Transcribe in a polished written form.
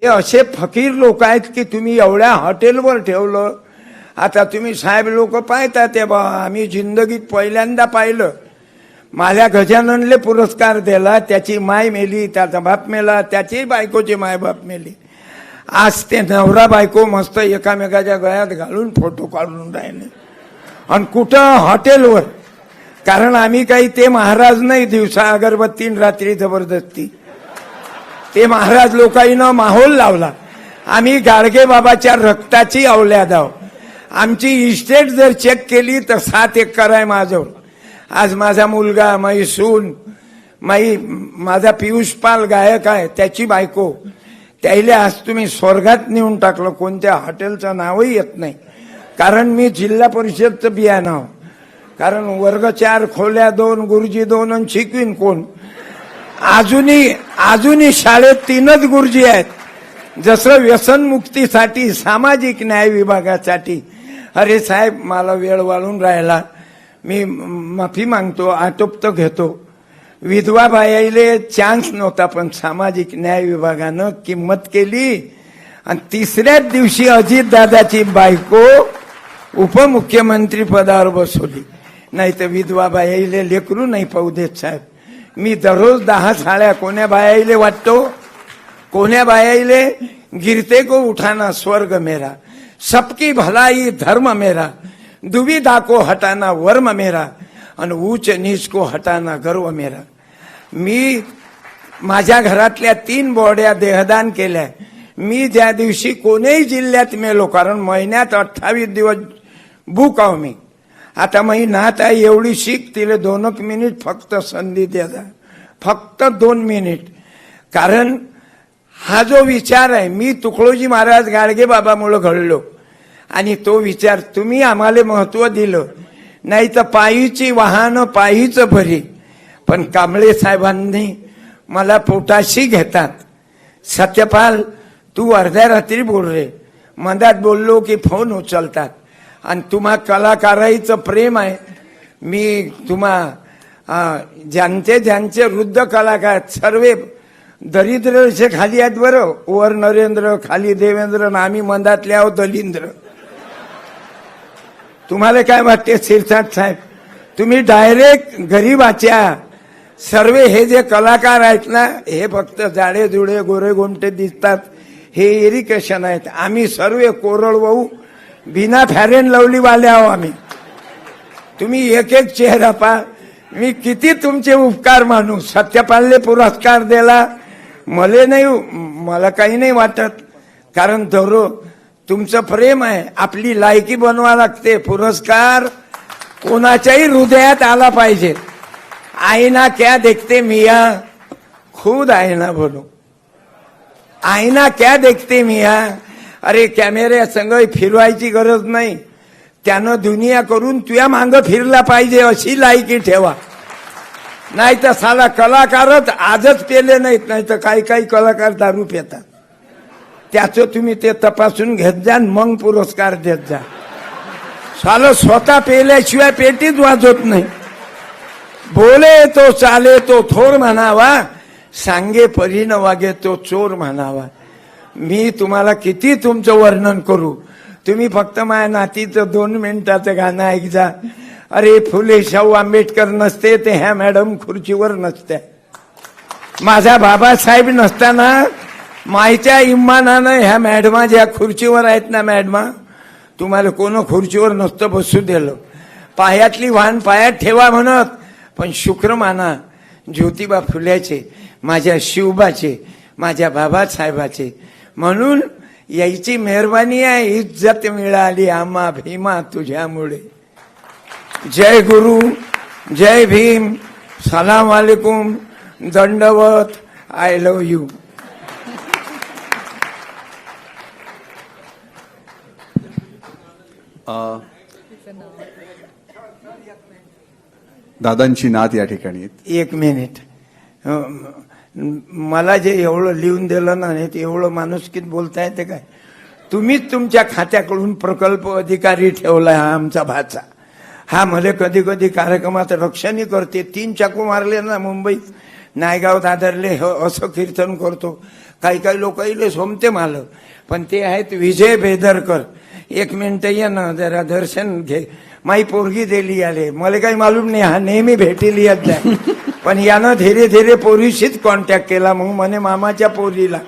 हे असे फकीर लोक आहेत की तुम्ही एवढ्या हॉटेलवर ठेवलं. आता तुम्ही साहेब लोक पाहता ते बा, आम्ही जिंदगीत पहिल्यांदा पाहिलं. माझ्या गजाननले पुरस्कार दिला, त्याची माय मेली, त्याचा बाप मेला, त्याची बायकोची माय बाप मेली. आज ते नवरा बायको मस्त एकामेकाच्या गळ्यात घालून फोटो काढून राहिले आणि कुठं हॉटेलवर. कारण आम्ही काही ते महाराज नाही दिवसा अगरबत्ती रात्री जबरदस्ती. ते महाराज लोकांना माहोल लावला. आम्ही गाडगे बाबाच्या रक्ताची औलाद आहोत. आमची इस्टेट जर चेक केली तर 7 एकर आहे माझ्यावर. आज माझा मुलगा, माझी सून, माझा पियुष पाल गायक आहे, त्याची बायको, त्याला आज तुम्ही स्वर्गात नेऊन टाकलं. कोणत्या हॉटेलचं नावही येत नाही. कारण मी जिल्हा परिषदचं बियाणं आहो. कारण वर्ग 4, खोल्या 2, गुरुजी 2 आणि शिकवीन कोण. अजूनही शाळेत 3च गुरुजी आहेत. जसं व्यसनमुक्तीसाठी, सामाजिक न्याय विभागासाठी. अरे साहेब, मला वेळ वाढून राहिला, मी माफी मागतो, आटोपत घेतो. विधवा बायाले चान्स नव्हता, पण सामाजिक न्याय विभागानं किंमत केली. आणि 3ऱ्याच दिवशी अजितदादाची बायको उपमुख्यमंत्री पदावर बसवली. नाही तर विधवा बायाले लेकरू नाही पाहू देत साहेब. मी दररोज 10 साड्या कोण्या बायाले वाटतो, कोण्या बायाले गिरते को उठाना स्वर्ग मेरा, सबकी भलाई धर्म मेरा, दुविधा को हटाना वर्म मेरा, आणि ऊंच नीच को हटाना गर्व मेरा. मी माझ्या घरातल्या 3 बॉड्या देहदान केल्या. मी ज्या दिवशी कोणीही जिल्ह्यात मेलो, कारण महिन्यात 28 दिवस बुक आहो मी. आता माझी नात आहे एवढी शिक, तिला 2 मिनिट फक्त संधी द्या, फक्त 2 मिनिट. कारण हा जो विचार आहे, मी तुकडोजी महाराज गाडगे बाबामुळे घडलो. आणि तो विचार तुम्ही आम्हाला महत्व दिलं. नाही तर पायीची वाहनं पायीच भरी. पण कांबळे साहेबांनी मला पोटाशी घेतात. सत्यपाल, तू अर्ध्या रात्री बोल रे, मधात बोललो की फोन उचलतात. आणि तुम्हा कलाकाराईचं प्रेम आहे. मी ज्यांचे वृद्ध कलाकार सर्वे दरिद्रचे खाली आहेत बरं. वर नरेंद्र, खाली देवेंद्र, आणि आम्ही मधातले आहोत दलिंद्र. तुम्हाला काय वाटते शिरसाट साहेब? तुम्ही डायरेक्ट गरीबाच्या सर्वे हे जे कलाकार आहेत ना, हे फक्त जाडे जुडे गोरे गोमटे दिसतात, हे इरिकेशन आहेत. आम्ही सर्व कोरडवाहू बिना फॅरेन लवली वाले आहो आम्ही. तुम्ही एक चेहरा पहा. मी किती तुमचे उपकार मानू. सत्यपालले पुरस्कार दिला, मला काही नाही वाटत. कारण तुमचं प्रेम आहे. आपली लायकी बनवा लागते. पुरस्कार कोणाच्याही हृदयात आला पाहिजे. आईना क्या देखते मिया, खुद आईना बोलो. आईना क्या देखते मिया. अरे कॅमेऱ्या संग फिरवायची गरज नाही. त्यानं दुनिया करून तुझ्या मागं फिरला पाहिजे अशी लायकी ठेवा. नाही तर साला कलाकारच आजच पेले नाहीत. नाही तर काही कलाकार दारू पितात. त्याचं तुम्ही ते तपासून घेत जा, मग पुरस्कार देत जा. साला स्वतः पेल्याशिवाय पेटीच वाजवत नाही. बोले तो चाले तो थोर म्हणावा, सांगे परी न वागे तो चोर म्हणावा. मी तुम्हाला किती तुमचं वर्णन करू. तुम्ही फक्त माझ्या नातीचं 2 मिनिटाचं गाणं ऐक जा. अरे फुले शाहू आंबेडकर नसते ते ह्या मॅडम खुर्चीवर नसत्या. माझा बाबासाहेब नसताना मायच्या इमानानं ह्या मॅडमा ज्या खुर्चीवर आहेत ना, मॅडमा तुम्हाला कोण खुर्चीवर नसतं बसू दिलं. पायातली वाहन पायात ठेवा म्हणत, पण शुक्र माना ज्योतिबा फुल्याचे, माझ्या शिवबाचे, माझ्या बाबासाहेबाचे. म्हणून यायची मेहरबानी आहे. इज्जत मिळाली आम्हा भीमा तुझ्यामुळे. जय गुरु, जय भीम, सलाम वालेकुम, दंडवत, आय लव्ह यू. दादांची नात या ठिकाणी. 1 मिनिट. मला जे एवढं लिहून दिलं ना, ते एवढं माणुसकीत बोलता येते काय? तुम्हीच तुमच्या खात्याकडून प्रकल्प अधिकारी ठेवलाय. हा आमचा भाचा. हा मला कधी कार्यक्रमात रक्षणही करते. 3 चाकू मारले ना मुंबईत, नायगाव दादरले असं कीर्तन करतो. काही काही लोक इले सोमते माल, पण ते आहेत विजय बेदरकर. 1 मिनिट ये ना जरा दर्शन घे. माई पोरगी दिली आले, मला काही मालूम नाही, हा नेहमी भेटीली येत जाय. पण यानं धीरे धीरे पोरीशीच कॉन्टॅक्ट केला. मग म्हणे मामाच्या पोरीला